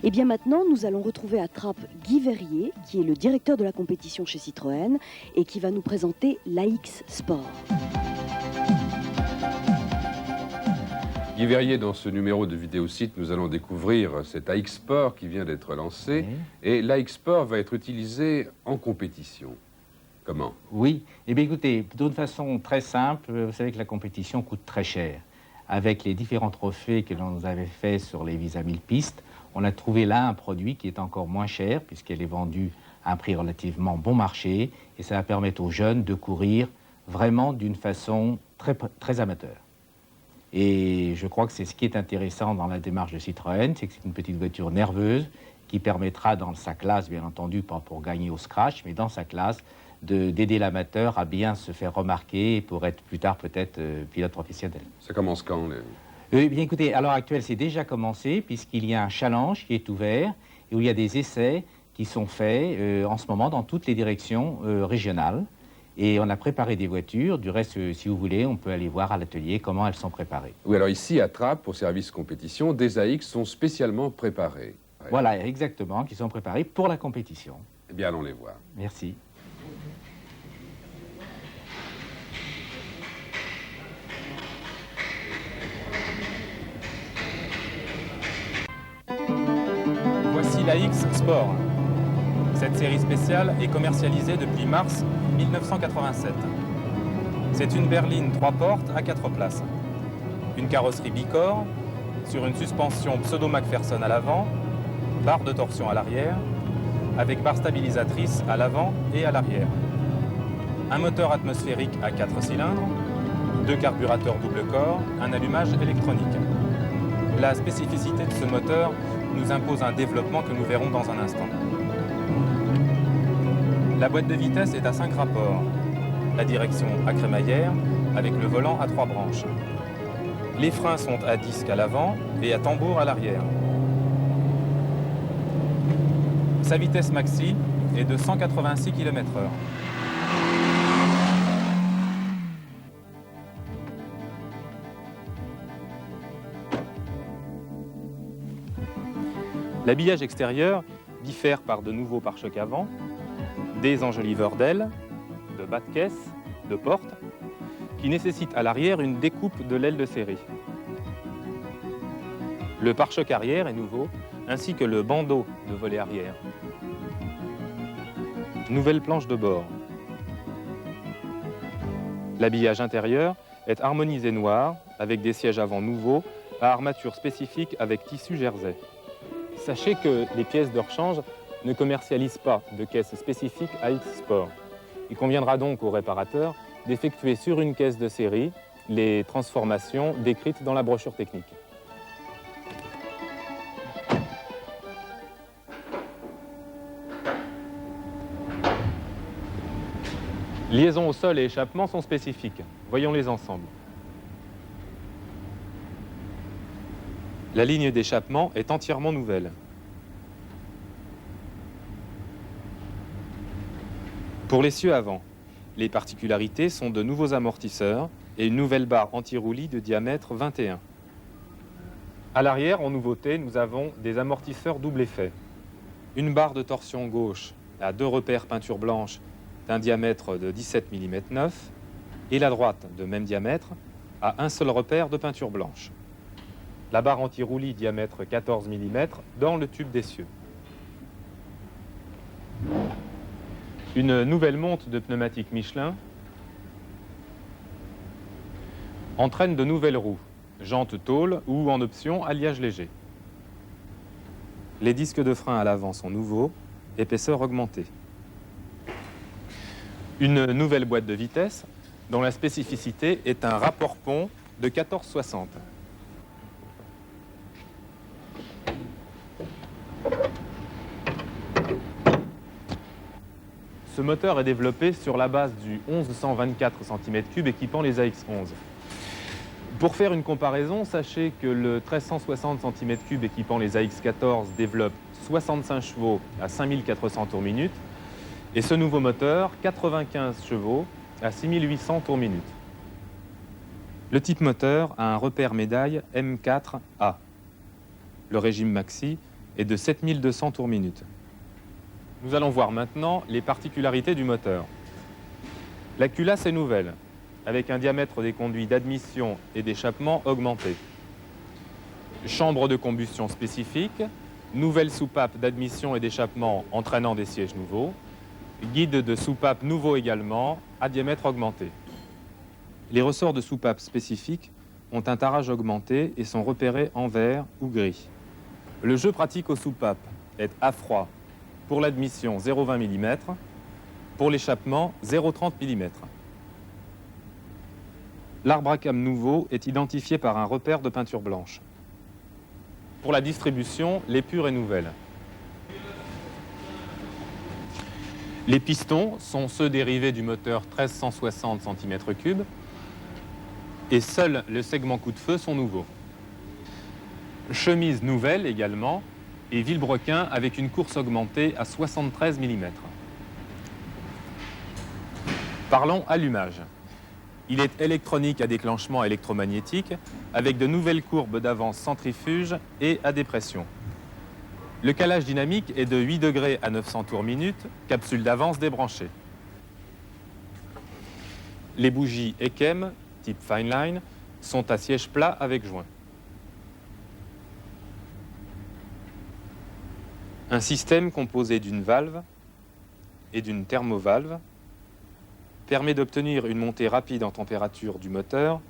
Et bien maintenant, nous allons retrouver à Trappes Guy Verrier, qui est le directeur de la compétition chez Citroën et qui va nous présenter l'AX Sport. Guy Verrier, dans ce numéro de Vidéosite, nous allons découvrir cet AX Sport qui vient d'être lancé. Et l'AX Sport va être utilisé en compétition. Comment? Oui, eh bien écoutez, d'une façon très simple, vous savez que la compétition coûte très cher. Avec les différents trophées que l'on nous avait fait sur les Visa 1000 pistes, on a trouvé là un produit qui est encore moins cher puisqu'elle est vendue à un prix relativement bon marché et ça va permettre aux jeunes de courir vraiment d'une façon très amateur. Et je crois que c'est ce qui est intéressant dans la démarche de Citroën, c'est que c'est une petite voiture nerveuse qui permettra dans sa classe, bien entendu, pas pour gagner au scratch, mais dans sa classe, d'aider l'amateur à bien se faire remarquer pour être plus tard peut-être pilote professionnel. Ça commence quand Eh bien écoutez, à l'heure actuelle, c'est déjà commencé puisqu'il y a un challenge qui est ouvert et où il y a des essais qui sont faits en ce moment dans toutes les directions régionales. Et on a préparé des voitures. Du reste, si vous voulez, on peut aller voir à l'atelier comment elles sont préparées. Oui, alors ici, à Trappes, pour service compétition, des AX sont spécialement préparés. Ouais. Voilà, exactement, qui sont préparés pour la compétition. Eh bien, allons les voir. Merci. Voici l'AX Sport. Cette série spéciale est commercialisée depuis mars 1987. C'est une berline 3 portes à 4 places. Une carrosserie bicorps sur une suspension pseudo-McPherson à l'avant, barre de torsion à l'arrière, avec barre stabilisatrice à l'avant et à l'arrière. Un moteur atmosphérique à 4 cylindres, 2 carburateurs double corps, un allumage électronique. La spécificité de ce moteur nous impose un développement que nous verrons dans un instant. La boîte de vitesse est à 5 rapports. La direction à crémaillère avec le volant à 3 branches. Les freins sont à disque à l'avant et à tambour à l'arrière. Sa vitesse maxi est de 186 km/h. L'habillage extérieur diffère par de nouveaux pare-chocs avant, des enjoliveurs d'ailes, de bas de caisse, de portes, qui nécessitent à l'arrière une découpe de l'aile de série. Le pare-choc arrière est nouveau, ainsi que le bandeau de volet arrière. Nouvelle planche de bord. L'habillage intérieur est harmonisé noir, avec des sièges avant nouveaux, à armature spécifique avec tissu jersey. Sachez que les pièces de rechange ne commercialisent pas de caisse spécifique AX Sport. Il conviendra donc au réparateur d'effectuer sur une caisse de série les transformations décrites dans la brochure technique. Liaison au sol et échappement sont spécifiques. Voyons-les ensemble. La ligne d'échappement est entièrement nouvelle. Pour l'essieu avant, les particularités sont de nouveaux amortisseurs et une nouvelle barre anti-roulis de diamètre 21. À l'arrière, en nouveauté, nous avons des amortisseurs double effet. Une barre de torsion gauche à 2 repères peinture blanche d'un diamètre de 17 mm 9 et la droite de même diamètre à un seul repère de peinture blanche. La barre anti-roulis diamètre 14 mm dans le tube d'essieu. Une nouvelle monte de pneumatiques Michelin entraîne de nouvelles roues, jantes tôle ou en option alliage léger. Les disques de frein à l'avant sont nouveaux, épaisseur augmentée. Une nouvelle boîte de vitesse dont la spécificité est un rapport pont de 1460. Ce moteur est développé sur la base du 1124 cm3 équipant les AX11. Pour faire une comparaison, sachez que le 1360 cm3 équipant les AX14 développe 65 chevaux à 5400 tours minute et ce nouveau moteur 95 chevaux à 6800 tours minute. Le type moteur a un repère médaille M4A. Le régime maxi est de 7200 tours minute. Nous allons voir maintenant les particularités du moteur. La culasse est nouvelle, avec un diamètre des conduits d'admission et d'échappement augmenté. Chambre de combustion spécifique, nouvelle soupape d'admission et d'échappement entraînant des sièges nouveaux, guide de soupape nouveau également, à diamètre augmenté. Les ressorts de soupape spécifiques ont un tarage augmenté et sont repérés en vert ou gris. Le jeu pratique aux soupapes est à froid. Pour l'admission, 0,20 mm. Pour l'échappement, 0,30 mm. L'arbre à cam nouveau est identifié par un repère de peinture blanche. Pour la distribution, l'épure est nouvelle. Les pistons sont ceux dérivés du moteur 1360 cm3 et seuls le segment coup de feu sont nouveaux. Chemise nouvelle également et vilebrequin avec une course augmentée à 73 mm. Parlons allumage. Il est électronique à déclenchement électromagnétique avec de nouvelles courbes d'avance centrifuge et à dépression. Le calage dynamique est de 8 degrés à 900 tours minute, capsule d'avance débranchée. Les bougies EKEM, type Fineline, sont à siège plat avec joint. Un système composé d'une valve et d'une thermovalve permet d'obtenir une montée rapide en température du moteur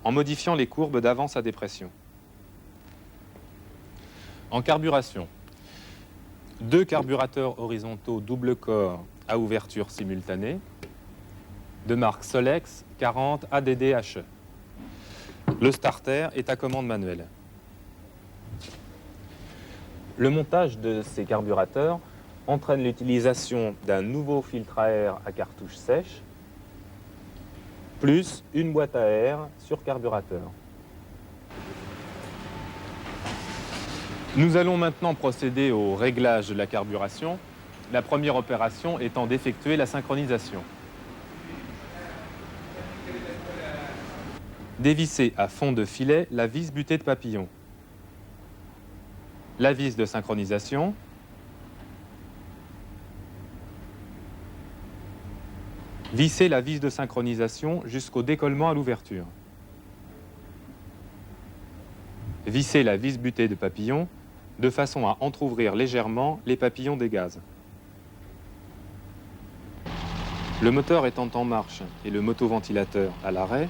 en modifiant les courbes d'avance à dépression. En carburation, 2 carburateurs horizontaux double corps à ouverture simultanée de marque Solex 40 ADD-HE. Le starter est à commande manuelle. Le montage de ces carburateurs entraîne l'utilisation d'un nouveau filtre à air à cartouche sèche, plus une boîte à air sur carburateur. Nous allons maintenant procéder au réglage de la carburation, la première opération étant d'effectuer la synchronisation. Dévisser à fond de filet la vis butée de papillon. La vis de synchronisation. Visser la vis de synchronisation jusqu'au décollement à l'ouverture. Visser la vis butée de papillon de façon à entrouvrir légèrement les papillons des gaz. Le moteur étant en marche et le motoventilateur à l'arrêt,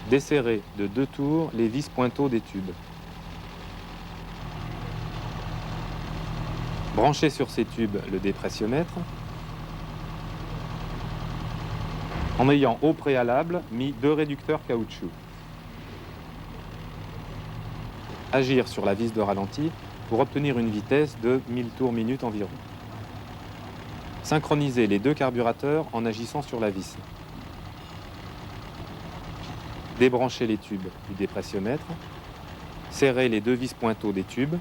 desserrer de 2 tours les vis pointeaux des tubes. Branchez sur ces tubes le dépressiomètre en ayant au préalable mis 2 réducteurs caoutchouc. Agir sur la vis de ralenti pour obtenir une vitesse de 1000 tours minute environ. Synchroniser les 2 carburateurs en agissant sur la vis. Débrancher les tubes du dépressiomètre. Serrer les 2 vis pointeaux des tubes.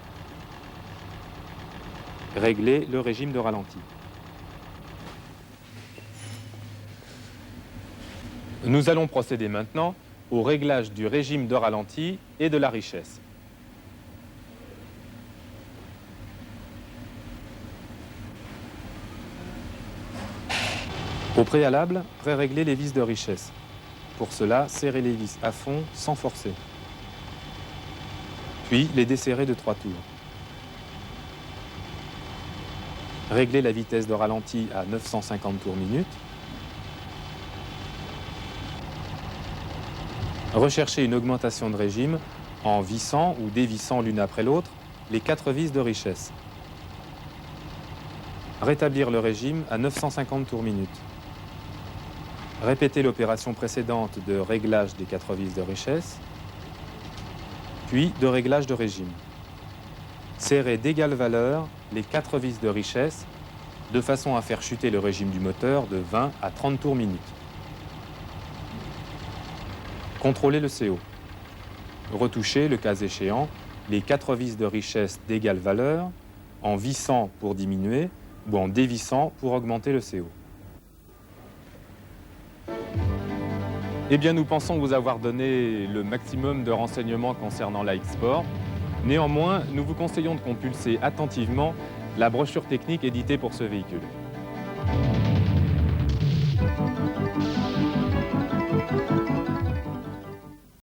Régler le régime de ralenti. Nous allons procéder maintenant au réglage du régime de ralenti et de la richesse. Au préalable, pré-régler les vis de richesse. Pour cela, serrer les vis à fond sans forcer. Puis les desserrer de 3 tours. Régler la vitesse de ralenti à 950 tours minute. Rechercher une augmentation de régime en vissant ou dévissant l'une après l'autre les 4 vis de richesse. Rétablir le régime à 950 tours minute. Répéter l'opération précédente de réglage des 4 vis de richesse, puis de réglage de régime. Serrer d'égale valeur les 4 vis de richesse de façon à faire chuter le régime du moteur de 20 à 30 tours minute. Contrôler le CO. Retoucher, le cas échéant, les 4 vis de richesse d'égale valeur en vissant pour diminuer ou en dévissant pour augmenter le CO. Eh bien, nous pensons vous avoir donné le maximum de renseignements concernant l'AX Sport. Néanmoins, nous vous conseillons de compulser attentivement la brochure technique éditée pour ce véhicule.